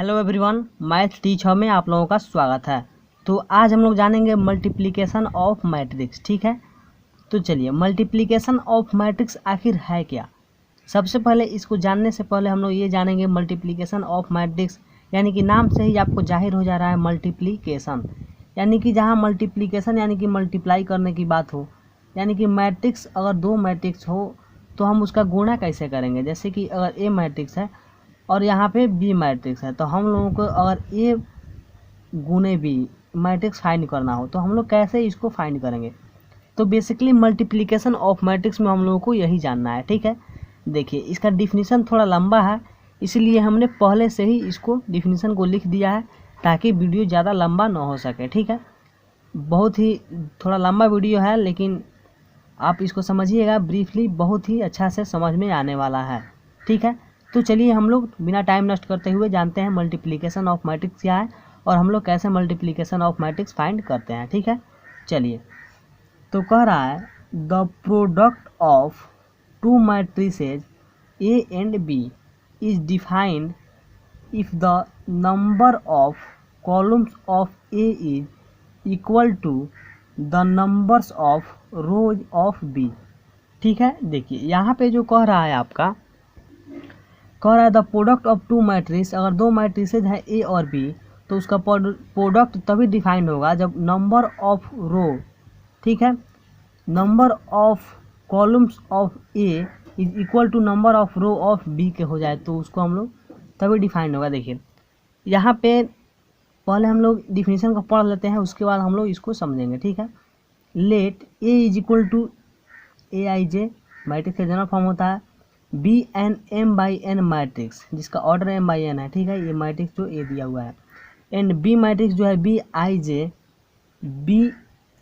Hello everyone, math teacher में आप लोगों का स्वागत है। तो आज हम लोग जानेंगे मल्टीप्लिकेशन ऑफ मैट्रिक्स। ठीक है, तो चलिए, मल्टीप्लिकेशन ऑफ मैट्रिक्स आखिर है क्या। सबसे पहले इसको जानने से पहले हम लोग ये जानेंगे मल्टीप्लिकेशन ऑफ मैट्रिक्स, यानी कि नाम से ही आपको जाहिर हो जा रहा है मल्टीप्लिकेशन, यानी कि जहाँ मल्टीप्लिकेशन यानी कि मल्टीप्लाई करने की बात हो, यानी कि मैट्रिक्स अगर दो मैट्रिक्स हो तो हम उसका गुणा कैसे करेंगे। जैसे कि अगर ए मैट्रिक्स है और यहाँ पे बी मैट्रिक्स है, तो हम लोगों को अगर ए गुने बी मैट्रिक्स फाइंड करना हो तो हम लोग कैसे इसको फाइंड करेंगे। तो बेसिकली मल्टीप्लिकेशन ऑफ मैट्रिक्स में हम लोगों को यही जानना है। ठीक है, देखिए इसका डिफिनीसन थोड़ा लंबा है, इसलिए हमने पहले से ही इसको डिफिनीसन को लिख दिया है ताकि वीडियो ज़्यादा लंबा ना हो सके। ठीक है, बहुत ही थोड़ा लंबा वीडियो है, लेकिन आप इसको समझिएगा ब्रीफली, बहुत ही अच्छा से समझ में आने वाला है। ठीक है, तो चलिए हम लोग बिना टाइम नष्ट करते हुए जानते हैं मल्टीप्लिकेशन ऑफ मैट्रिक्स क्या है और हम लोग कैसे मल्टीप्लिकेशन ऑफ मैट्रिक्स फाइंड करते हैं। ठीक है, चलिए, तो कह रहा है the product of two matrices A and B is defined if the number of columns of A is equal to the numbers of rows of B. ठीक है, देखिए यहाँ पे जो कह रहा है आपका, कह रहा है the product of two matrix, अगर दो मैट्रिसेज है ए और बी तो उसका प्रोडक्ट तभी डिफाइंड होगा जब नंबर ऑफ रो, ठीक है, number of columns of A is equal to number of row of B के हो जाए, तो उसको हम लोग तभी डिफाइंड होगा। देखिए यहाँ पे पहले हम लोग डिफिनीशन को पढ़ लेते हैं, उसके बाद हम लोग इसको समझेंगे। ठीक है, let A is equal to A I J matrix का जनरल फॉर्म होता है be an M by N matrix, जिसका ऑर्डर एम बाई एन है। ठीक है, ये मैट्रिक्स जो ए दिया हुआ है, एंड बी मैट्रिक्स जो है B I J be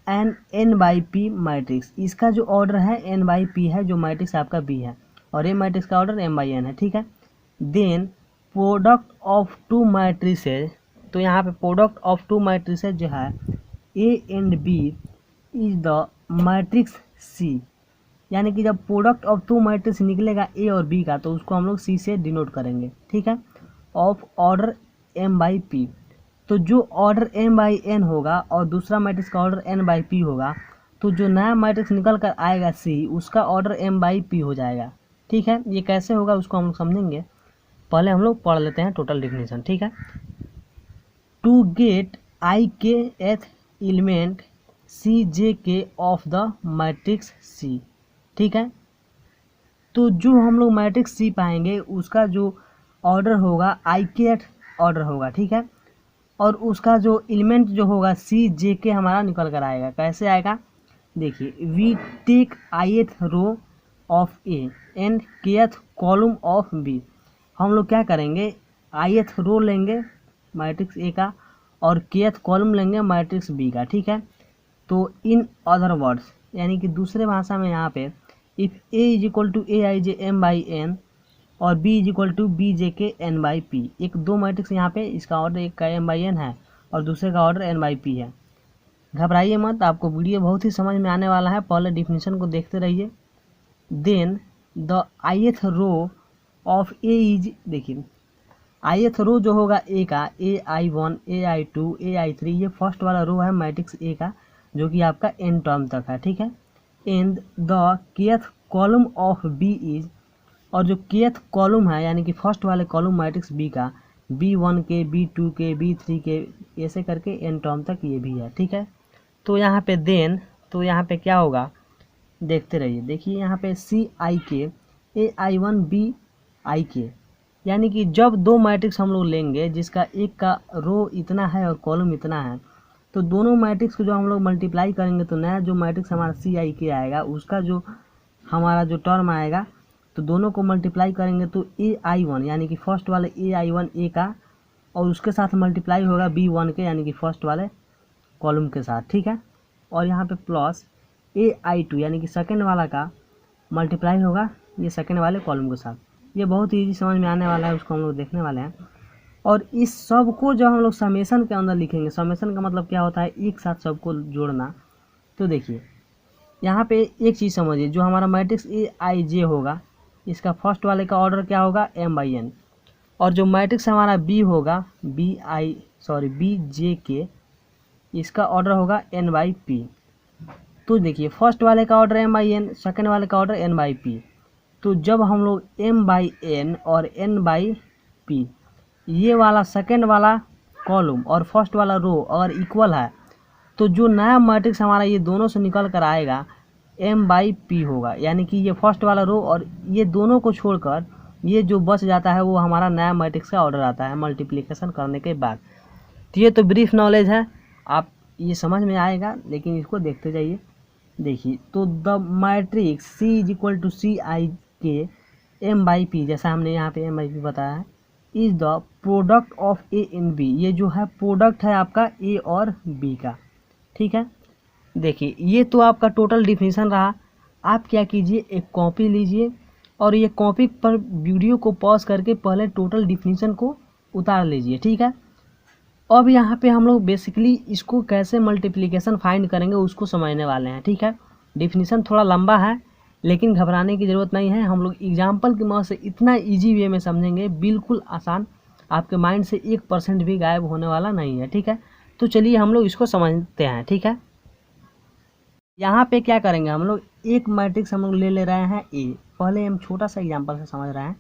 an N by P matrix, इसका जो ऑर्डर है एन बाई पी है, जो मैट्रिक्स आपका बी है, और ए मैट्रिक्स का ऑर्डर एम बाई एन है। ठीक है, then product of two matrices, तो यहाँ पे प्रोडक्ट ऑफ टू मैट्रिसेज जो है A and B is the matrix C, यानी कि जब प्रोडक्ट ऑफ टू मैट्रिक्स निकलेगा ए और बी का तो उसको हम लोग सी से डिनोट करेंगे। ठीक है, of order M by p, तो जो ऑर्डर एम बाई एन होगा और दूसरा मैट्रिक्स का ऑर्डर एन बाई पी होगा, तो जो नया मैट्रिक्स निकल कर आएगा सी, उसका ऑर्डर एम बाई पी हो जाएगा। ठीक है, ये कैसे होगा उसको हम लोग समझेंगे, पहले हम लोग पढ़ लेते हैं टोटल डिफिनीशन। ठीक है, टू गेट आई के एथ एलिमेंट सी जे के ऑफ द मैट्रिक्स सी। ठीक है, तो जो हम लोग मैट्रिक्स सी पाएंगे उसका जो ऑर्डर होगा आई के ऑर्डर होगा। ठीक है, और उसका जो एलिमेंट जो होगा सी जे के हमारा निकल कर आएगा। कैसे आएगा, देखिए we take ith row of A and kth column of B, हम लोग क्या करेंगे, आईथ रो लेंगे मैट्रिक्स ए का और केथ कॉलम लेंगे मैट्रिक्स बी का। ठीक है, तो इन अदर वर्ड्स, यानी कि दूसरे भाषा में यहाँ पे if A is equal to A I j m by n और B is equal to b j k n by P, एक दो मैट्रिक्स यहाँ पे, इसका ऑर्डर एक का एम बाई एन है और दूसरे का ऑर्डर एन बाई पी है। घबराइए मत, आपको वीडियो बहुत ही समझ में आने वाला है, पहले डिफिनीशन को देखते रहिए। Then the ith row of A is, देखिए आईथ रो जो होगा ए का, A I one A I two A I three, ये फर्स्ट वाला रो है मैट्रिक्स ए का जो कि आपका एन टर्म तक है। ठीक है, and the kth column of B is, और जो केथ कॉलम है यानी कि फर्स्ट वाले कॉलम मैट्रिक्स बी का, बी वन के बी टू के बी थ्री के ऐसे करके एन टर्म तक ये भी है। ठीक है, तो यहाँ पे देन, तो यहाँ पे क्या होगा देखते रहिए। देखिए यहाँ पे सी आई के ए आई वन बी आई के, यानी कि जब दो मैट्रिक्स हम लोग लेंगे जिसका एक का रो इतना है और कॉलम इतना है, तो दोनों मैट्रिक्स को जो हम लोग मल्टीप्लाई करेंगे तो नया जो मैट्रिक्स हमारा सी आई के आएगा, उसका जो हमारा जो टर्म आएगा, तो दोनों को मल्टीप्लाई करेंगे तो ए आई वन यानी कि फर्स्ट वाले ए आई वन ए का, और उसके साथ मल्टीप्लाई होगा बी वन के यानी कि फर्स्ट वाले कॉलम के साथ। ठीक है, और यहाँ पे प्लस ए आई टू यानी कि सेकेंड वाला का मल्टीप्लाई होगा ये सेकेंड वाले कॉलम के साथ। ये बहुत ईजी समझ में आने वाला है, उसको हम लोग देखने वाले हैं। और इस सब को जब हम लोग समेशन के अंदर लिखेंगे, समेशन का मतलब क्या होता है, एक साथ सबको जोड़ना। तो देखिए यहाँ पे एक चीज़ समझिए, जो हमारा मैट्रिक्स ए आई जे होगा, इसका फर्स्ट वाले का ऑर्डर क्या होगा एम बाई एन, और जो मैट्रिक्स हमारा बी होगा बी जे के, इसका ऑर्डर होगा n बाई पी। तो देखिए फर्स्ट वाले का order m by n, second वाले का ऑर्डर n बाई पी। तो जब हम लोग m बाई एन और n बाई पी, ये वाला सेकेंड वाला कॉलम और फर्स्ट वाला रो अगर इक्वल है, तो जो नया मैट्रिक्स हमारा ये दोनों से निकल कर आएगा m बाई पी होगा। यानी कि ये फर्स्ट वाला रो और ये दोनों को छोड़कर ये जो बच जाता है वो हमारा नया मैट्रिक्स का ऑर्डर आता है मल्टीप्लिकेशन करने के बाद। तो ये तो ब्रीफ नॉलेज है, आप ये समझ में आएगा, लेकिन इसको देखते जाइए। देखिए तो the matrix C is equal to C I K m by P, जैसा हमने यहाँ पे m बाई पी बताया है, is the product of A in B। ये जो है प्रोडक्ट है आपका A और B का, ठीक है। देखिए ये तो आपका टोटल डिफिनीशन रहा। आप क्या कीजिए, एक कॉपी लीजिए और ये कॉपी पर वीडियो को पॉज करके पहले टोटल डिफिनीशन को उतार लीजिए, ठीक है। अब यहाँ पे हम लोग बेसिकली इसको कैसे मल्टीप्लिकेशन फाइंड करेंगे उसको समझने वाले हैं, ठीक है। डिफिनीशन थोड़ा लंबा है, लेकिन घबराने की ज़रूरत नहीं है। हम लोग एग्जाम्पल की मदद से इतना ईजी वे में समझेंगे, बिल्कुल आसान, आपके माइंड से 1% भी गायब होने वाला नहीं है, ठीक है। तो चलिए हम लोग इसको समझते हैं, ठीक है। यहाँ पे क्या करेंगे, हम लोग एक मैट्रिक्स हम लोग ले रहे हैं ए। पहले हम छोटा सा एग्जांपल से समझ रहे हैं,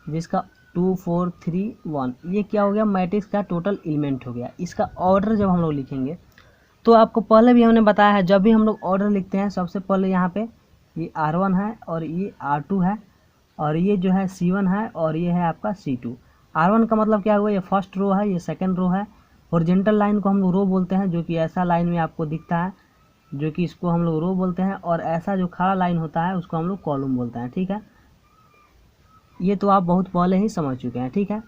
जिसका 2 4 3 1, ये क्या हो गया, मैट्रिक्स का टोटल एलिमेंट हो गया। इसका ऑर्डर जब हम लोग लिखेंगे तो आपको पहले भी हमने बताया है, जब भी हम लोग ऑर्डर लिखते हैं सबसे पहले यहाँ पे ये R1 है और ये R2 है और ये जो है C1 है और ये है आपका C2। R1 का मतलब क्या हुआ, ये फर्स्ट रो है, ये सेकेंड रो है। हॉरिजॉन्टल लाइन को हम लोग रो बोलते हैं, जो कि ऐसा लाइन में आपको दिखता है, जो कि इसको हम लोग रो बोलते हैं, और ऐसा जो खड़ा लाइन होता है उसको हम लोग कॉलम बोलते हैं, ठीक है। ये तो आप बहुत पहले ही समझ चुके हैं, ठीक है।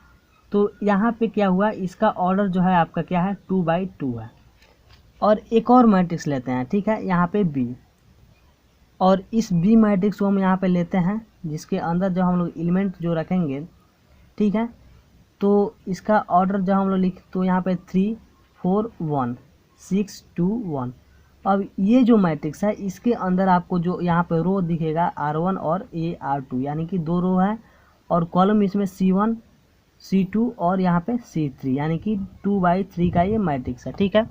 तो यहाँ पे क्या हुआ, इसका ऑर्डर जो है आपका क्या है, 2 बाई 2 है। और एक और मैट्रिक्स लेते हैं, ठीक है, यहाँ पे B, और इस B मैट्रिक्स को हम यहाँ पे लेते हैं, जिसके अंदर जो हम लोग एलिमेंट जो रखेंगे, ठीक है। तो इसका ऑर्डर जब हम लोग लिख, तो यहाँ पे 3 4 1 6 2 1। अब ये जो मैट्रिक्स है इसके अंदर आपको जो यहाँ पे रो दिखेगा R1 और R2, यानी कि 2 रो है, और कॉलम इसमें C1 C2 और यहाँ पे C3, यानी कि 2 बाई 3 का ये मैट्रिक्स है, ठीक है।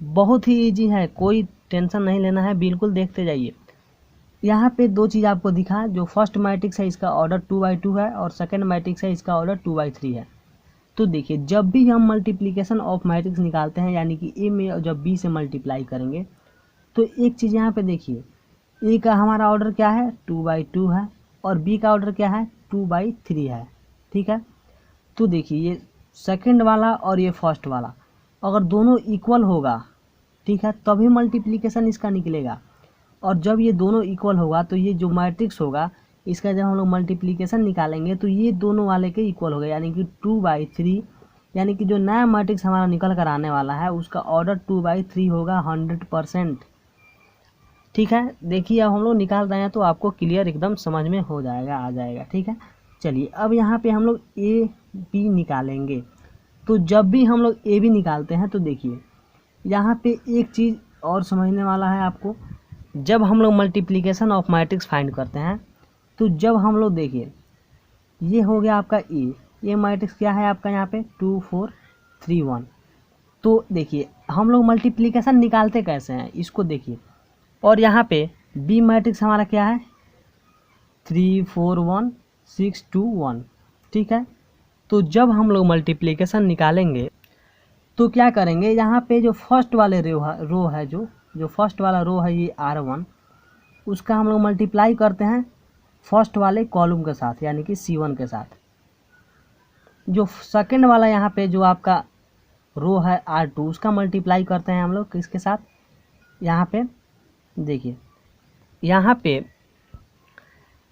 बहुत ही इजी है, कोई टेंशन नहीं लेना है, बिल्कुल देखते जाइए। यहाँ पे दो चीज़ आपको दिखा, जो फर्स्ट मैट्रिक्स है इसका ऑर्डर 2 बाई 2 है और सेकेंड मैट्रिक्स है इसका ऑर्डर 2 बाई 3 है। तो देखिए जब भी हम मल्टीप्लिकेशन ऑफ मैट्रिक्स निकालते हैं, यानी कि ए में जब बी से मल्टीप्लाई करेंगे, तो एक चीज़ यहाँ पे देखिए, ए का हमारा ऑर्डर क्या है, 2 बाई 2 है, और बी का ऑर्डर क्या है, 2 बाई 3 है, ठीक है। तो देखिए ये सेकंड वाला और ये फर्स्ट वाला अगर दोनों इक्वल होगा, ठीक है, तभी मल्टीप्लिकेशन इसका निकलेगा। और जब ये दोनों इक्वल होगा तो ये जो मैट्रिक्स होगा इसका जब हम लोग मल्टीप्लिकेशन निकालेंगे तो ये दोनों वाले के इक्वल होगा, यानी कि 2 बाई 3, यानी कि जो नया मैट्रिक्स हमारा निकल कर आने वाला है उसका ऑर्डर 2 बाई 3 होगा 100%, ठीक है। देखिए अब हम लोग निकाल रहे हैं तो आपको क्लियर एकदम समझ में हो जाएगा, आ जाएगा, ठीक है। चलिए अब यहाँ पे हम लोग ए बी निकालेंगे। तो जब भी हम लोग ए बी निकालते हैं तो देखिए यहाँ पे एक चीज़ और समझने वाला है आपको, जब हम लोग मल्टीप्लिकेशन ऑफ मैट्रिक्स फाइंड करते हैं, तो जब हम लोग देखिए ये हो गया आपका ए, ये मैट्रिक्स क्या है आपका यहाँ पे 2 4 3 1। तो देखिए हम लोग मल्टीप्लिकेशन निकालते कैसे हैं इसको देखिए, और यहाँ पे बी मैट्रिक्स हमारा क्या है 3 4 1 6 2 1, ठीक है। तो जब हम लोग मल्टीप्लिकेशन निकालेंगे तो क्या करेंगे, यहाँ पे जो फर्स्ट वाले रो है जो फर्स्ट वाला रो है ये R1, उसका हम लोग मल्टीप्लाई करते हैं फर्स्ट वाले कॉलम के साथ, यानी कि C1 के साथ। जो सेकंड वाला यहाँ पे जो आपका रो है R2, उसका मल्टीप्लाई करते हैं हम लोग किसके साथ, यहाँ पे देखिए, यहाँ पे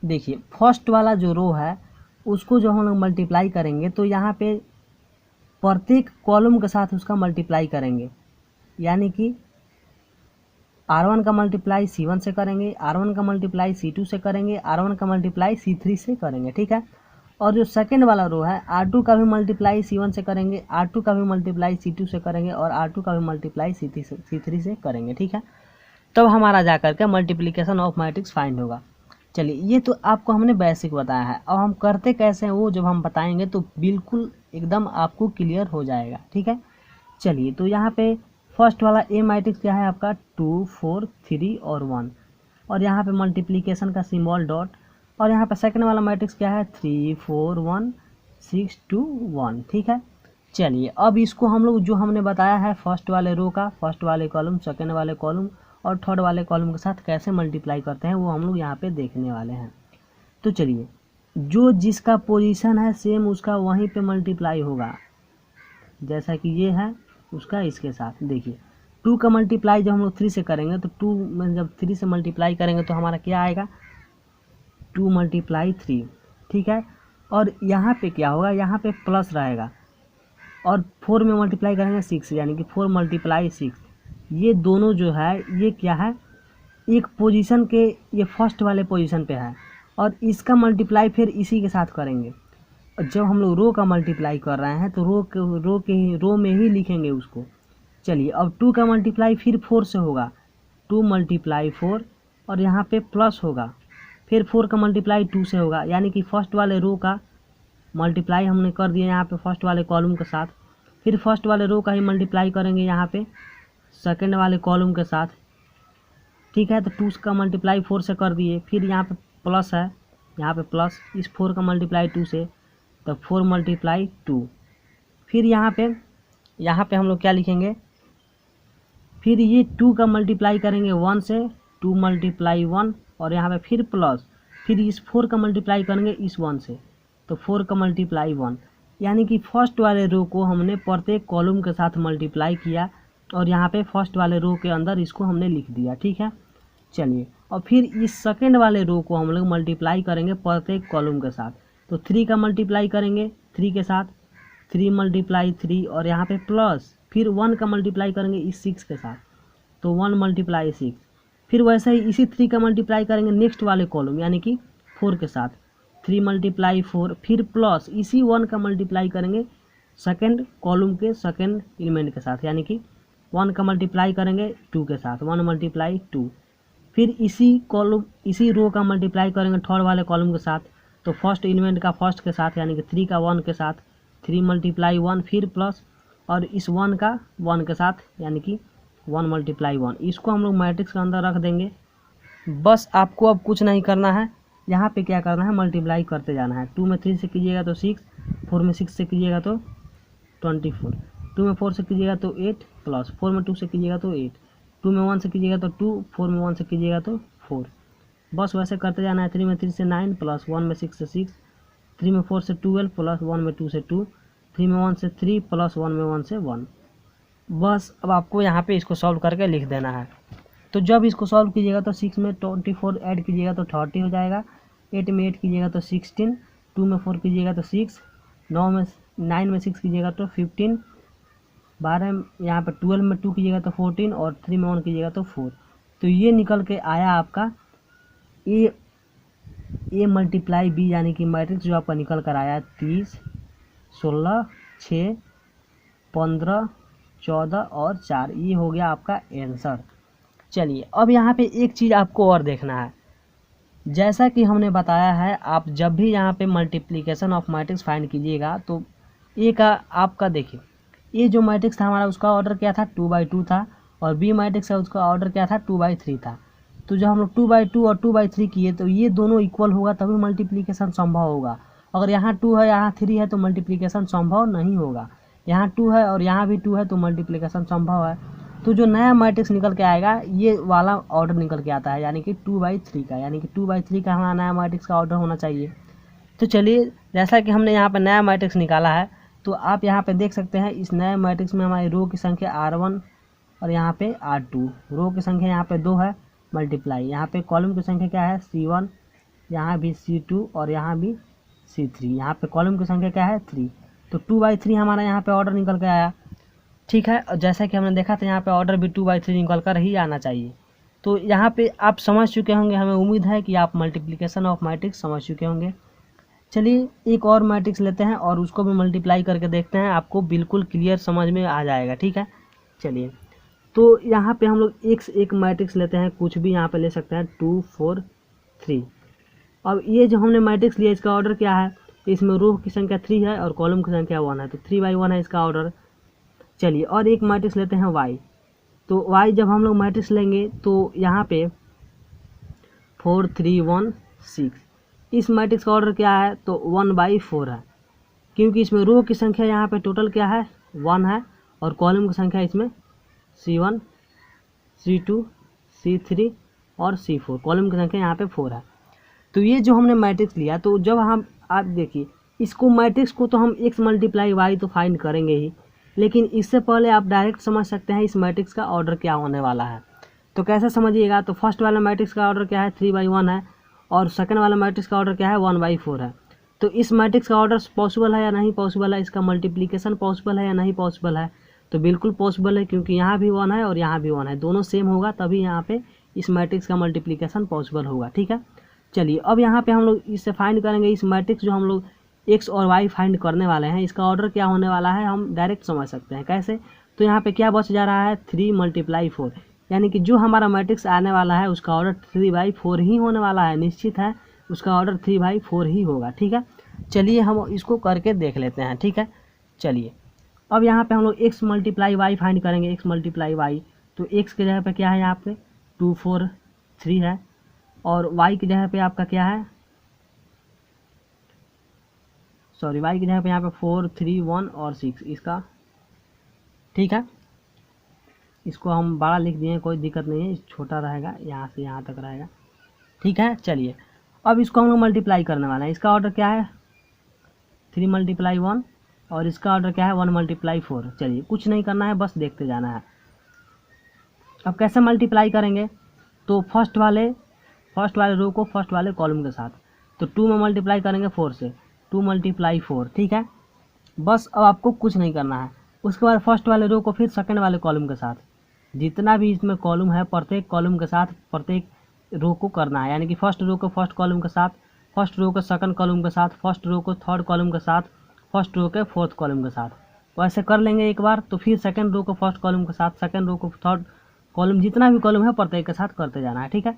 देखिए फर्स्ट वाला जो रो है उसको जो हम लोग मल्टीप्लाई करेंगे तो यहाँ पे प्रत्येक कॉलम के साथ उसका मल्टीप्लाई करेंगे, यानी कि R1 का मल्टीप्लाई C1 से करेंगे, R1 का मल्टीप्लाई C2 से करेंगे, R1 का मल्टीप्लाई C3 से करेंगे, ठीक है। और जो सेकंड वाला रो है R2 का भी मल्टीप्लाई C1 से करेंगे, R2 का भी मल्टीप्लाई C2 से करेंगे और R2 का भी मल्टीप्लाई C3 से करेंगे, ठीक है। तब हमारा जा करके मल्टीप्लिकेशन ऑफ मैट्रिक्स फाइंड होगा। चलिए ये तो आपको हमने बेसिक बताया है, अब हम करते कैसे हैं वो जब हम बताएंगे तो बिल्कुल एकदम आपको क्लियर हो जाएगा, ठीक है। चलिए तो यहाँ पे फर्स्ट वाला ए मैट्रिक्स क्या है आपका 2 4 3 और 1, और यहाँ पे मल्टीप्लिकेशन का सिंबल डॉट, और यहाँ पे सेकंड वाला मैट्रिक्स क्या है 3 4 1 6 2 1, ठीक है। चलिए अब इसको हम लोग जो हमने बताया है फर्स्ट वाले रो का फर्स्ट वाले कॉलम, सेकंड वाले कॉलम और थर्ड वाले कॉलम के साथ कैसे मल्टीप्लाई करते हैं वो हम लोग यहाँ पे देखने वाले हैं। तो चलिए जो जिसका पोजीशन है सेम उसका वहीं पे मल्टीप्लाई होगा, जैसा कि ये है उसका इसके साथ। देखिए 2 का मल्टीप्लाई जब हम लोग 3 से करेंगे तो 2 में जब 3 से मल्टीप्लाई करेंगे तो हमारा क्या आएगा 2 × 3, ठीक है। और यहाँ पे क्या होगा, यहाँ पे प्लस रहेगा, और 4 में मल्टीप्लाई करेंगे 6, यानी कि 4 × 6। ये दोनों जो है ये क्या है एक पोजीशन के, ये फर्स्ट वाले पोजीशन पे है, और इसका मल्टीप्लाई फिर इसी के साथ करेंगे। और जब हम लोग रो का मल्टीप्लाई कर रहे हैं तो रो में ही लिखेंगे उसको। चलिए अब 2 का मल्टीप्लाई फिर 4 से होगा, 2 × 4, और यहाँ पे प्लस होगा, फिर 4 का मल्टीप्लाई 2 से होगा, यानी कि फर्स्ट वाले रो का मल्टीप्लाई हमने कर दिया यहाँ पे फर्स्ट वाले कॉलम के साथ, फिर फर्स्ट वाले रो का ही मल्टीप्लाई करेंगे यहाँ पे सेकंड वाले कॉलम के साथ, ठीक है। तो 2 का मल्टीप्लाई 4 से कर दिए, फिर यहाँ पे प्लस है, यहाँ पे प्लस, इस 4 का मल्टीप्लाई 2 से, तो 4 × 2, फिर यहाँ पे हम लोग क्या लिखेंगे, फिर ये 2 का मल्टीप्लाई करेंगे 1 से, 2 × 1, और यहाँ पे फिर प्लस, फिर इस 4 का मल्टीप्लाई करेंगे इस 1 से, तो 4 का × 1, यानी कि फर्स्ट वाले रो को हमने प्रत्येक कॉलम के साथ मल्टीप्लाई किया, और यहाँ पे फर्स्ट वाले रो के अंदर इसको हमने लिख दिया, ठीक है। चलिए और फिर इस सेकंड वाले रो को हम लोग मल्टीप्लाई करेंगे प्रत्येक कॉलम के साथ, तो 3 का मल्टीप्लाई करेंगे 3 के साथ, 3 × 3, और यहाँ पे प्लस, फिर 1 का मल्टीप्लाई करेंगे इस 6 के साथ, तो 1 × 6, फिर वैसे ही इसी 3 का मल्टीप्लाई करेंगे नेक्स्ट वाले कॉलम यानी कि 4 के साथ, 3 × 4, फिर प्लस इसी 1 का मल्टीप्लाई करेंगे सेकंड कॉलम के सेकंड एलिमेंट के साथ, यानी कि 1 का मल्टीप्लाई करेंगे 2 के साथ, 1 × 2, फिर इसी रो का मल्टीप्लाई करेंगे थर्ड वाले कॉलम के साथ, तो फर्स्ट एलिमेंट का फर्स्ट के साथ यानी कि 3 का 1 के साथ, 3 × 1, फिर प्लस, और इस 1 का 1 के साथ यानी कि 1 × 1। इसको हम लोग मैट्रिक्स के अंदर रख देंगे। बस आपको अब कुछ नहीं करना है, यहाँ पे क्या करना है मल्टीप्लाई करते जाना है। 2 में 3 से कीजिएगा तो 6, 4 में 6 से कीजिएगा तो 24, 2 में 4 से कीजिएगा तो 8, प्लस 4 में 2 से कीजिएगा तो 8, 2 में 1 से कीजिएगा तो 2, 4 में 1 से कीजिएगा तो 4, बस वैसे करते जाना है। 3 में 3 से 9, प्लस 1 में 6 से 6, 3 में 4 से 12, प्लस 1 में 2 से 2, 3 में 1 से 3, प्लस 1 में 1 से 1। बस अब आपको यहाँ पे इसको सॉल्व करके लिख देना है। तो जब इसको सॉल्व कीजिएगा तो 6 में 24 ऐड कीजिएगा तो 30 हो जाएगा, 8 में 8 कीजिएगा तो 16, 2 में 4 कीजिएगा तो 6, 9 में 6 कीजिएगा तो 15, 12 यहाँ पर 12 में 2 कीजिएगा तो 14, और 3 में 1 कीजिएगा तो 4। तो ये निकल के आया आपका ए × बी, यानी कि मैट्रिक्स जो आपका निकल कर आया 30, 16, 6, 15, 14 और 4, ये हो गया आपका आंसर। चलिए अब यहाँ पे एक चीज़ आपको और देखना है, जैसा कि हमने बताया है आप जब भी यहाँ पे मल्टीप्लिकेशन ऑफ मैट्रिक्स फाइंड कीजिएगा तो ए का आपका देखिए, ये जो मैट्रिक्स था हमारा उसका ऑर्डर क्या था 2/2 था, और बी मैट्रिक्स है उसका ऑर्डर क्या था 2/3 था। तो जब हम लोग 2/2 और 2/3 किए तो ये दोनों इक्वल होगा तभी मल्टीप्लिकेशन संभव होगा। अगर यहाँ 2 है यहाँ 3 है तो मल्टीप्लिकेशन संभव नहीं होगा, यहाँ 2 है और यहाँ भी 2 है तो मल्टीप्लिकेशन संभव है। तो जो नया मैट्रिक्स निकल के आएगा ये वाला ऑर्डर निकल के आता है, यानी कि 2/3 का, यानी कि 2/3 का हमारा नया मैट्रिक्स का ऑर्डर होना चाहिए। तो चलिए जैसा कि हमने यहाँ पर नया मैट्रिक्स निकाला है तो आप यहाँ पे देख सकते हैं इस नए मैट्रिक्स में हमारी रो की संख्या R1 और यहाँ पे R2, रो की संख्या यहाँ पे 2 है मल्टीप्लाई, यहाँ पे कॉलम की संख्या क्या है C1, यहाँ भी C2 और यहाँ भी C3, यहाँ पे कॉलम की संख्या क्या है 3। तो 2/3 हमारा यहाँ पे ऑर्डर निकल के आया, ठीक है। और जैसा कि हमने देखा था यहाँ पे ऑर्डर भी 2/3 निकल कर ही आना चाहिए। तो यहाँ पे आप समझ चुके होंगे, हमें उम्मीद है कि आप मल्टीप्लिकेशन ऑफ मैट्रिक्स समझ चुके होंगे। चलिए एक और मैट्रिक्स लेते हैं और उसको भी मल्टीप्लाई करके देखते हैं, आपको बिल्कुल क्लियर समझ में आ जाएगा, ठीक है। चलिए तो यहाँ पे हम लोग एक मैट्रिक्स लेते हैं, कुछ भी यहाँ पे ले सकते हैं 2 4 3। अब ये जो हमने मैट्रिक्स लिया इसका ऑर्डर क्या है, तो इसमें रो की संख्या 3 है और कॉलम की संख्या 1 है, तो 3/1 है इसका ऑर्डर। चलिए और एक मैट्रिक्स लेते हैं y। तो y जब हम लोग मैट्रिक्स लेंगे तो यहाँ पे 4 3 1 6, इस मैट्रिक्स का ऑर्डर क्या है, तो 1/4 है, क्योंकि इसमें रो की संख्या यहाँ पे टोटल क्या है 1 है और कॉलम की संख्या इसमें C1 C2 C3 और C4, कॉलम की संख्या यहाँ पे 4 है। तो ये जो हमने मैट्रिक्स लिया, तो जब हम आप देखिए इसको मैट्रिक्स को तो हम x × y तो फाइंड करेंगे ही, लेकिन इससे पहले आप डायरेक्ट समझ सकते हैं इस मैट्रिक्स का ऑर्डर क्या होने वाला है। तो कैसे समझिएगा, तो फर्स्ट वाला मैट्रिक्स का ऑर्डर क्या है 3/1 है और सेकंड वाला मैट्रिक्स का ऑर्डर क्या है 1/4 है। तो इस मैट्रिक्स का ऑर्डर पॉसिबल है या नहीं पॉसिबल है, इसका मल्टीप्लिकेशन पॉसिबल है या नहीं पॉसिबल है, तो बिल्कुल पॉसिबल है, क्योंकि यहाँ भी 1 है और यहाँ भी 1 है, दोनों सेम होगा तभी यहाँ पे इस मैट्रिक्स का मल्टीप्लिकेशन पॉसिबल होगा। ठीक है, चलिए अब यहाँ पे हम लोग इससे फाइंड करेंगे इस मैट्रिक्स जो हम लोग x और y फाइंड करने वाले हैं, इसका ऑर्डर क्या होने वाला है हम डायरेक्ट समझ सकते हैं। कैसे, तो यहाँ पे क्या बच जा रहा है 3 × 4, यानी कि जो हमारा मैट्रिक्स आने वाला है उसका ऑर्डर 3/4 ही होने वाला है, निश्चित है उसका ऑर्डर 3/4 ही होगा। ठीक है, चलिए हम इसको करके देख लेते हैं। ठीक है, चलिए अब यहाँ पे हम लोग x × y फाइंड करेंगे, x × y, तो x के जगह पे क्या है यहाँ पे 2 4 3 है और y की जगह पे आपका क्या है, सॉरी y की जगह पे यहाँ पे 4 3 1 और 6 इसका। ठीक है, इसको हम बड़ा लिख दिए, कोई दिक्कत नहीं है, छोटा रहेगा, यहाँ से यहाँ तक रहेगा। ठीक है, चलिए अब इसको हम लोग मल्टीप्लाई करने वाले हैं, इसका ऑर्डर क्या है 3 × 1 और इसका ऑर्डर क्या है 1 × 4। चलिए कुछ नहीं करना है, बस देखते जाना है। अब कैसे मल्टीप्लाई करेंगे, तो फर्स्ट वाले रो को फर्स्ट वाले कॉलम के साथ, तो 2 में मल्टीप्लाई करेंगे 4 से, 2 × 4। ठीक है, बस अब आपको कुछ नहीं करना है। उसके बाद फर्स्ट वाले रो को फिर सेकंड वाले कॉलम के साथ, जितना भी इसमें कॉलम है प्रत्येक कॉलम के साथ प्रत्येक रो को करना है, यानी कि फर्स्ट रो को फर्स्ट कॉलम के साथ, फर्स्ट रो को सेकंड कॉलम के साथ, फर्स्ट रो को थर्ड कॉलम के साथ, फर्स्ट रो के फोर्थ कॉलम के साथ। तो ऐसे कर लेंगे एक बार, तो फिर सेकंड रो को फर्स्ट कॉलम के साथ, सेकंड रो को थर्ड कॉलम, जितना भी कॉलम है प्रत्येक के साथ करते जाना है। ठीक है,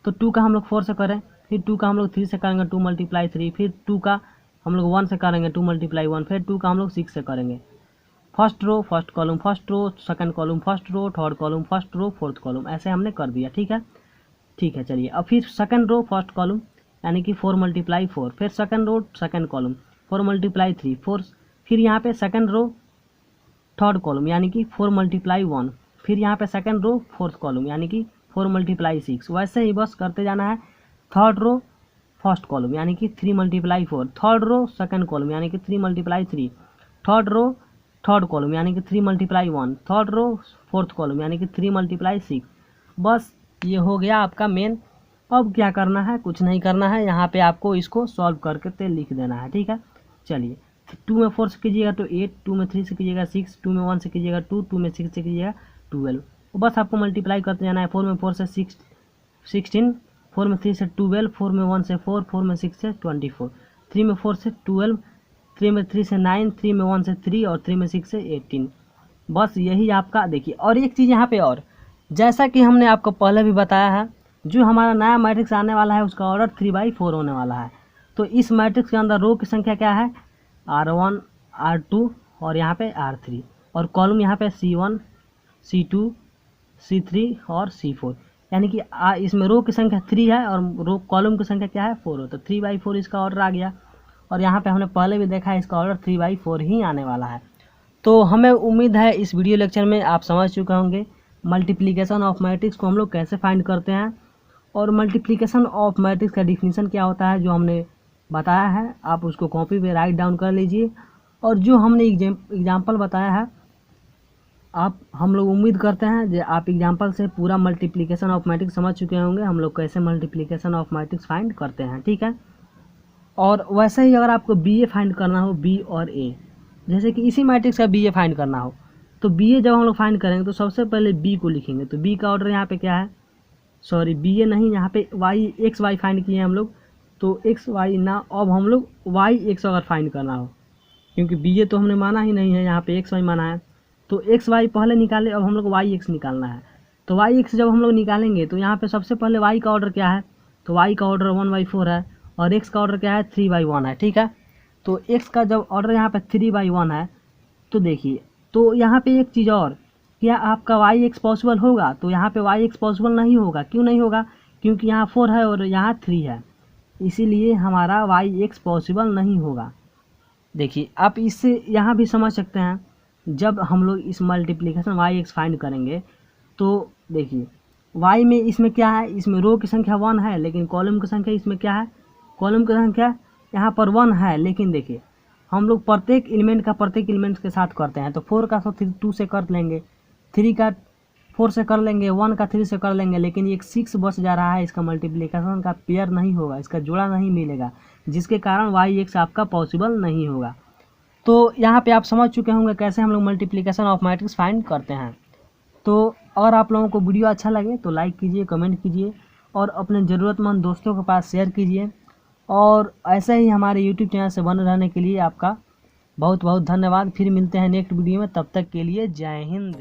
तो 2 का हम लोग 4 से करें, फिर 2 का हम लोग 3 से करेंगे 2 × 3, फिर 2 का हम लोग 1 से करेंगे 2 × 1, फिर 2 का हम लोग 6 से करेंगे। First row first column first row, second column first row, third column first row, fourth column, ऐसे हमने कर दिया। ठीक है, ठीक है, चलिए अब फिर सेकंड रो फर्स्ट कॉलम यानी कि 4 × 4, फिर सेकंड रो सेकंड कॉलम 4 × 3 4, फिर यहाँ पे सेकंड रो थर्ड कॉलम यानी कि 4 × 1, फिर यहाँ पे सेकंड रो फोर्थ कॉलम यानी कि 4 × 6। वैसे ही बस करते जाना है। थर्ड रो फर्स्ट कॉलम यानी कि 3 × 4, थर्ड रो सेकंड कॉलम यानी कि 3 × 3, थर्ड रो थर्ड कॉलम यानी कि 3 × 1, थर्ड रो फोर्थ कॉलम यानी कि 3 × 6। बस ये हो गया आपका मेन। अब क्या करना है, कुछ नहीं करना है, यहाँ पे आपको इसको सॉल्व करके लिख देना है। ठीक है, चलिए 2 में 4 से कीजिएगा तो 8, 2 में 3 से कीजिएगा 6, 2 में 1 से कीजिएगा 2, 2 में 6 से कीजिएगा 12। बस आपको मल्टीप्लाई करते जाना है। 4 में 4 से 16, 4 में 3 से 12, 4 में 1 से 4, 4 में 6 से 24, 3 में 4 से 12, 3 में 3 से 9, 3 में 1 से 3 और 3 में 6 से 18। बस यही आपका देखिए। और एक चीज़ यहाँ पे और, जैसा कि हमने आपको पहले भी बताया है, जो हमारा नया मैट्रिक्स आने वाला है उसका ऑर्डर 3/4 होने वाला है। तो इस मैट्रिक्स के अंदर रो की संख्या क्या है R1 R2 और यहाँ पे R3, और कॉलम यहाँ पे C1 C2 C3 और C4, यानी कि इसमें रो की संख्या 3 है और रो कॉलम की संख्या क्या है 4 है, तो 3/4 इसका ऑर्डर आ गया। और यहाँ पे हमने पहले भी देखा है इसका ऑर्डर 3/4 ही आने वाला है। तो हमें उम्मीद है इस वीडियो लेक्चर में आप समझ चुके होंगे मल्टीप्लिकेशन ऑफ मैट्रिक्स को हम लोग कैसे फाइंड करते हैं, और मल्टीप्लिकेशन ऑफ मैट्रिक्स का डिफिनीशन क्या होता है जो हमने बताया है। आप उसको कॉपी पे राइट डाउन कर लीजिए, और जो हमने एग्जाम्पल बताया है हम लोग उम्मीद करते हैं कि आप एग्जाम्पल से पूरा मल्टीप्लिकेशन ऑफ मैट्रिक्स समझ चुके होंगे, हम लोग कैसे मल्टीप्लिकेशन ऑफ मैट्रिक्स फाइंड करते हैं। ठीक है, और वैसे ही अगर आपको BA फाइंड करना हो, B और A, जैसे कि इसी मैट्रिक्स का BA फाइंड करना हो, तो BA जब हम लोग फाइंड करेंगे तो सबसे पहले B को लिखेंगे। तो B का ऑर्डर यहाँ पे क्या है, सॉरी BA नहीं, यहाँ पे XY फाइंड किए हैं हम लोग, तो XY ना, अब हम लोग YX अगर फाइंड करना हो, क्योंकि BA तो हमने माना ही नहीं है, यहाँ पे XY माना है, तो XY पहले निकाले, अब हम लोग YX निकालना है। तो YX जब हम लोग निकालेंगे तो यहाँ पे सबसे पहले Y का ऑर्डर क्या है, तो Y का ऑर्डर 1/4 है, और एक्स का ऑर्डर क्या है 3/1 है, ठीक है। तो एक्स का जब ऑर्डर यहाँ पे 3/1 है तो देखिए, तो यहाँ पे एक चीज़ और, क्या आपका वाई एक्स पॉसिबल होगा? तो यहाँ पे वाई एक्स पॉसिबल नहीं होगा। क्यों नहीं होगा? क्योंकि यहाँ 4 है और यहाँ 3 है, इसीलिए हमारा वाई एक्स पॉसिबल नहीं होगा। देखिए आप इससे यहाँ भी समझ सकते हैं, जब हम लोग इस मल्टीप्लिकेशन वाई एक्स फाइंड करेंगे तो देखिए वाई में इसमें क्या है, इसमें रो की संख्या 1 है, लेकिन कॉलम की संख्या इसमें क्या है, कॉलम की संख्या यहाँ पर 1 है। लेकिन देखिए हम लोग प्रत्येक एलिमेंट के साथ करते हैं, तो 4 का 2 से कर लेंगे, 3 का 4 से कर लेंगे, 1 का 3 से कर लेंगे, लेकिन एक 6 बच जा रहा है, इसका मल्टीप्लिकेशन का पेयर नहीं होगा, इसका जोड़ा नहीं मिलेगा, जिसके कारण वाई एक्स आपका पॉसिबल नहीं होगा। तो यहाँ पे आप समझ चुके होंगे कैसे हम लोग मल्टीप्लिकेशन ऑफ मैट्रिक्स फाइंड करते हैं। तो अगर आप लोगों को वीडियो अच्छा लगे तो लाइक कीजिए, कमेंट कीजिए और अपने ज़रूरतमंद दोस्तों के पास शेयर कीजिए। और ऐसे ही हमारे यूट्यूब चैनल से बने रहने के लिए आपका बहुत बहुत धन्यवाद। फिर मिलते हैं नेक्स्ट वीडियो में, तब तक के लिए जय हिंद।